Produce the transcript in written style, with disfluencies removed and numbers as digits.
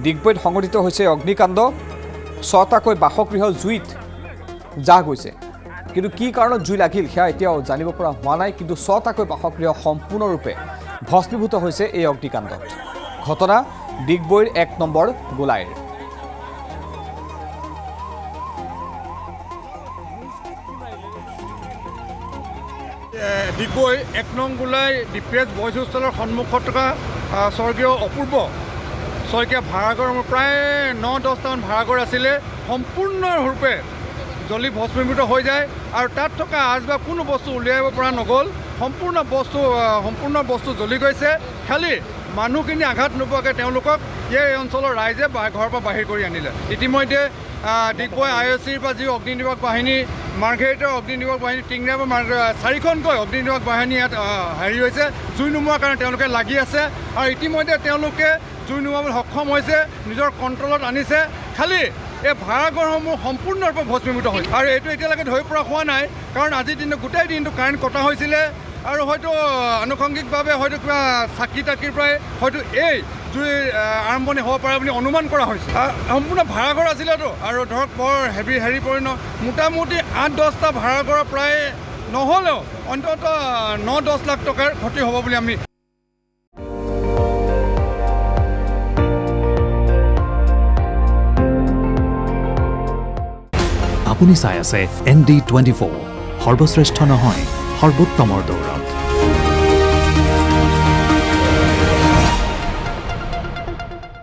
ডিগবৈত সংঘটিত হৈছে অগ্নিকাণ্ড 6টাকৈ বাসগৃহ জুইত জাহ গৈছে কিন্তু কি কাৰণত জুই লাগিল সেয়া এতিয়াও জানিব পৰা হোৱা নাই কিন্তু 6টাকৈ বাসগৃহ সম্পূৰ্ণৰূপে ভস্মীভূত হৈছে এই অগ্নিকাণ্ডত ঘটনা ডিগবৈৰ 1 নম্বৰ গোলাইৰ ডিগবৈ 1 নং গোলাই ডিপিএছ বয়জ হোষ্টেলৰ সন্মুখত থকা স্বৰ্গীয় অপূৰ্ব শইকীয়া ভাড়াঘৰ প্ৰায় 9-10টামান ভাড়াঘৰ আছিলে সম্পূৰ্ণৰূপে জ্বলি ভস্মীভূত হৈ যায় আৰু তাত থকা আচবাব কোনো বস্তু উলিয়াব পৰা নগ'ল সম্পূৰ্ণ বস্তু জ্বলি গৈছে খালি মানুহখিনি আঘাত নোপোৱাকৈ তেওঁলোকক এই অঞ্চলৰ ৰাইজে ঘৰৰ পৰা বাহিৰ কৰি আনিলে ইতিমধ্যে ডিগবৈ IOCৰ পৰা যি অগ্নি নিৰ্বাপক বাহিনী মাৰ্ঘেৰিটাৰ অগ্নি নিৰ্বাপক বাহিনী টিংৰাৰ পৰা 4খনকৈ অগ্নি নিৰ্বাপক বাহিনী ইয়াত হেৰি হৈছে জুই নুমুৱাৰ কাৰণে তেওঁলোকে লাগি আছে আৰু ইতিমধ্যে তেওঁলোকে জুই নুমুৱাবলৈ সক্ষম হৈছে নিজৰ কণ্ট্ৰলত আনিছে খালি এই ভাড়াঘৰসমূহ সম্পূৰ্ণৰূপে ভস্মীভূত হৈছে আৰু এইটো এতিয়ালৈকে ধৰি পৰা হোৱা নাই কাৰণ আজিৰ দিনটো গোটেই দিনটো কাৰেণ্ট কটা হৈছিলে আৰু হয়তো আনুষংগিকভাৱে হয়তো কিবা চাকি তাকিৰ পৰাই হয়তো এই জুই আৰম্ভণি হ'ব পাৰে বুলি অনুমান কৰা হৈছে সম্পূৰ্ণ ভাড়াঘৰ আছিলেতো আৰু ধৰক বৰ হেৰি পৰিণ মোটামুটি 8-10টা ভাড়াঘৰৰ প্ৰায় নহ'লেও অন্ততঃ 9-10 লাখ টকাৰ ক্ষতি হ'ব বুলি আমি আপুনি চাই আছে ND24 সৰ্বশ্ৰেষ্ঠ নহয় সৰ্বোত্তমৰ দৌৰ